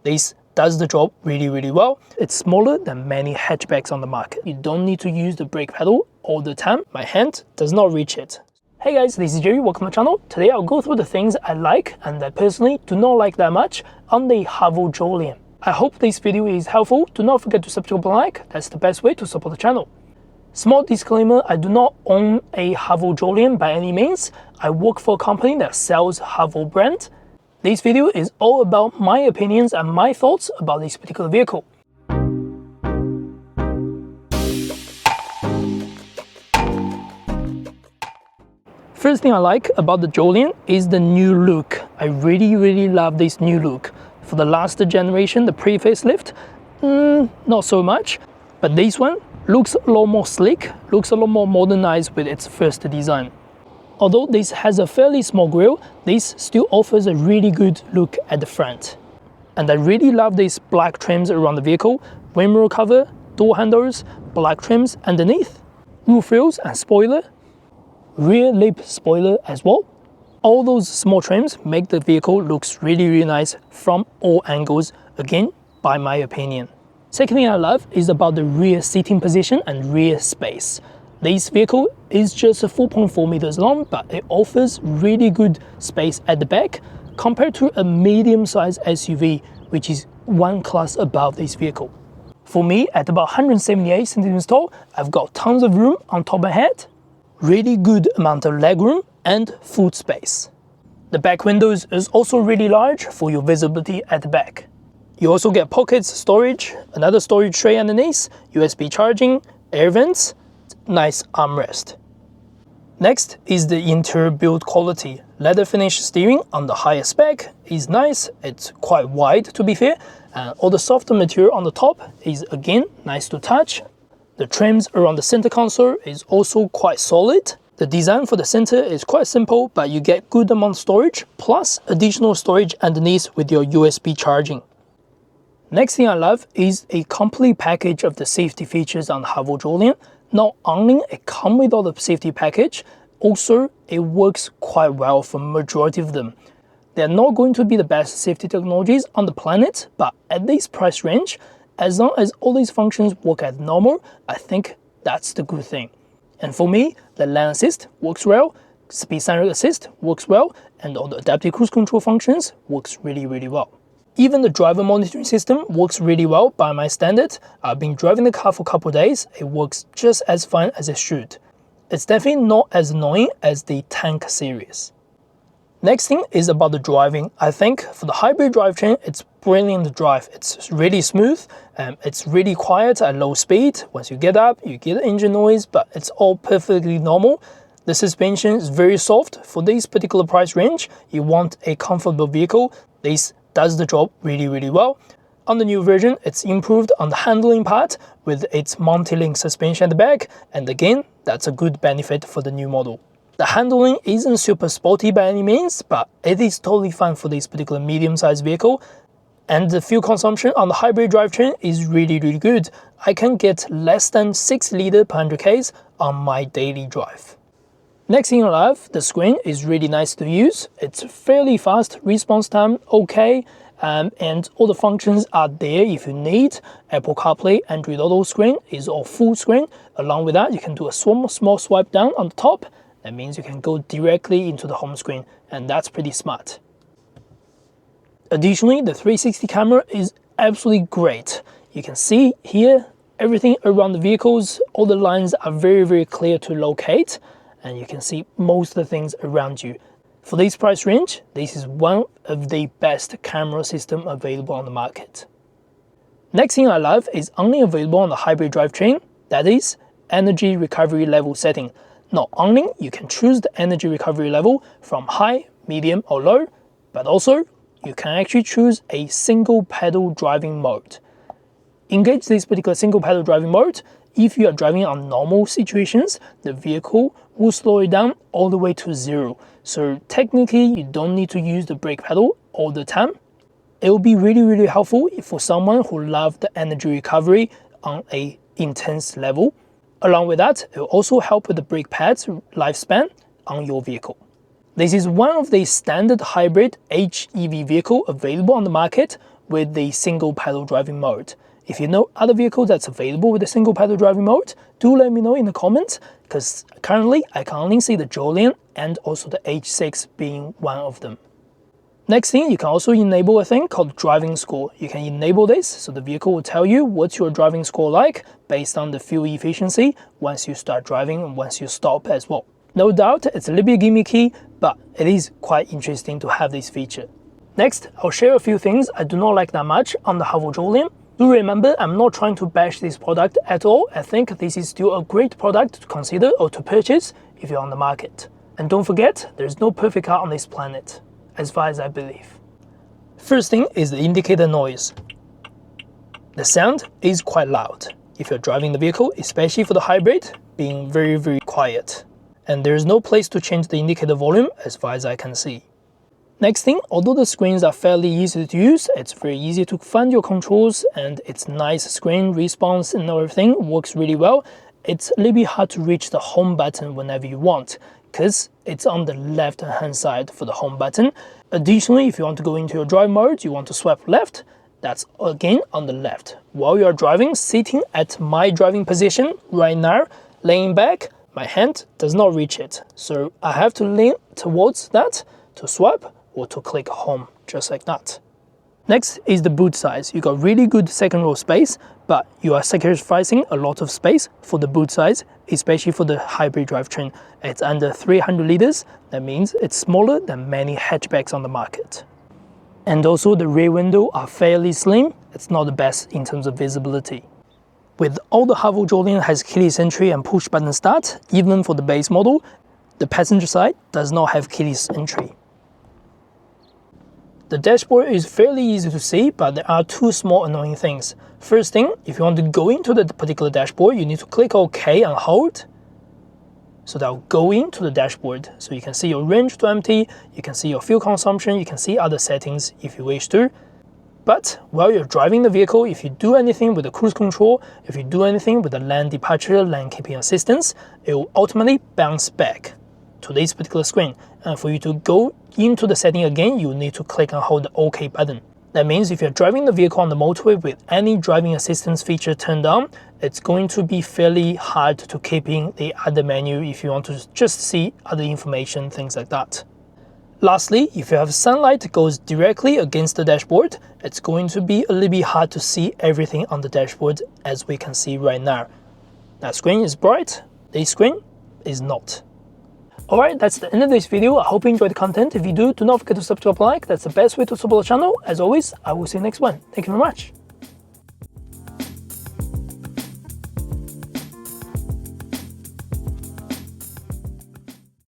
This does the job really well. It's smaller than many hatchbacks on the market. You don't need to use the brake pedal all the time. My hand does not reach it. Hey guys, this is Jerry, welcome to my channel. Today I'll go through the things I like and I personally do not like that much on the Haval Jolion. I hope this video is helpful. Do not forget to subscribe and like, that's the best way to support the channel. Small disclaimer, I do not own a Haval Jolion by any means. I work for a company that sells Haval brand. This video is all about my opinions and my thoughts about this particular vehicle. First thing I like about the Jolion is the new look. I really love this new look. For the last generation, the pre-facelift, not so much, but this one looks a lot more sleek, looks a lot more modernized with its first design. Although this has a fairly small grille, this still offers a really good look at the front. And I really love these black trims around the vehicle, windmill cover, door handles, black trims underneath, roof rails and spoiler, rear lip spoiler as well. All those small trims make the vehicle looks really nice from all angles, again, by my opinion. Second thing I love is about the rear seating position and rear space. This vehicle is just 4.4 meters long, but it offers really good space at the back compared to a medium-sized SUV, which is one class above this vehicle. For me, at about 178 centimeters tall, I've got tons of room on top of my head, really good amount of legroom and foot space. The back windows is also really large for your visibility at the back. You also get pockets storage, another storage tray underneath, USB charging, air vents, nice armrest. Next is the interior build quality. Leather finish steering on the higher spec is nice, it's quite wide to be fair, and all the softer material on the top is again nice to touch. The trims around the center console is also quite solid. The design for the center is quite simple, but you get good amount of storage plus additional storage underneath with your USB charging. Next thing I love is a complete package of the safety features on the Haval Jolion. Not only it comes with all the safety package, also it works quite well for majority of them. They're not going to be the best safety technologies on the planet, but at this price range, as long as all these functions work as normal, I think that's the good thing. And for me, the lane assist works well, speed sensor assist works well, and all the adaptive cruise control functions works really well. Even the driver monitoring system works really well by my standard. I've been driving the car for a couple of days, it works just as fine as it should. It's definitely not as annoying as the Tank series. Next thing is about the driving. I think for the hybrid drivetrain, it's brilliant to drive. It's really smooth, it's really quiet at low speed. Once you get up, you get engine noise, but it's all perfectly normal. The suspension is very soft. For this particular price range, you want a comfortable vehicle. This does the job really well. On the new version, it's improved on the handling part with its multi-link suspension at the back, and again, that's a good benefit for the new model. The handling isn't super sporty by any means, but it is totally fine for this particular medium-sized vehicle. And the fuel consumption on the hybrid drivetrain is really good. I can get less than 6 liters per 100 km on my daily drive. Next thing I love, the screen is really nice to use. It's fairly fast, response time okay, and all the functions are there if you need. Apple CarPlay, Android Auto screen is all full screen. Along with that, you can do a small swipe down on the top. That means you can go directly into the home screen, and that's pretty smart. Additionally, the 360 camera is absolutely great. You can see here everything around the vehicles, all the lines are very clear to locate, and you can see most of the things around you. For this price range, this is one of the best camera system available on the market. Next thing I love is only available on the hybrid drivetrain, that is energy recovery level setting. Not only you can choose the energy recovery level from high, medium or low, but also you can actually choose a single pedal driving mode. Engage this particular single pedal driving mode. If you are driving on normal situations, the vehicle will slow it down all the way to 0. So technically, you don't need to use the brake pedal all the time. It will be really helpful for someone who loves the energy recovery on a intense level. Along with that, it will also help with the brake pads lifespan on your vehicle. This is one of the standard hybrid HEV vehicle available on the market with the single pedal driving mode. If you know other vehicles that's available with the single pedal driving mode, do let me know in the comments, because currently I can only see the Jolion and also the H6 being one of them. Next thing, you can also enable a thing called driving score. You can enable this so the vehicle will tell you what's your driving score like based on the fuel efficiency once you start driving and once you stop as well. No doubt it's a little bit gimmicky, but it is quite interesting to have this feature. Next, I'll share a few things I do not like that much on the Haval Jolion. Do remember, I'm not trying to bash this product at all. I think this is still a great product to consider or to purchase if you're on the market. And don't forget, there's no perfect car on this planet, as far as I believe. First thing is the indicator noise. The sound is quite loud if you're driving the vehicle, especially for the hybrid, being very quiet. And there's no place to change the indicator volume as far as I can see. Next thing, although the screens are fairly easy to use, it's very easy to find your controls and it's nice screen response and everything works really well. It's a little bit hard to reach the home button whenever you want, because it's on the left hand side for the home button. Additionally, if you want to go into your drive mode, you want to swipe left, that's again on the left. While you are driving, sitting at my driving position right now, laying back, my hand does not reach it. So I have to lean towards that to swipe or to click home, just like that. Next is the boot size. You got really good second row space, but you are sacrificing a lot of space for the boot size, especially for the hybrid drivetrain. It's under 300 liters. That means it's smaller than many hatchbacks on the market. And also the rear window are fairly slim. It's not the best in terms of visibility. With all the Haval Jolion has keyless entry and push button start, even for the base model, the passenger side does not have keyless entry. The dashboard is fairly easy to see, but there are two small annoying things. First thing, if you want to go into the particular dashboard, you need to click OK and hold. So that will go into the dashboard. So you can see your range to empty, you can see your fuel consumption, you can see other settings if you wish to. But while you're driving the vehicle, if you do anything with the cruise control, if you do anything with the lane departure, lane keeping assistance, it will ultimately bounce back to this particular screen. And for you to go into the setting again, you need to click and hold the OK button. That means if you're driving the vehicle on the motorway with any driving assistance feature turned on, it's going to be fairly hard to keep in the other menu if you want to just see other information, things like that. Lastly, if you have sunlight that goes directly against the dashboard, it's going to be a little bit hard to see everything on the dashboard as we can see right now. That screen is bright, this screen is not. Alright, that's the end of this video. I hope you enjoyed the content. If you do not forget to subscribe and like. That's the best way to support the channel. As always, I will see you next one. Thank you very much.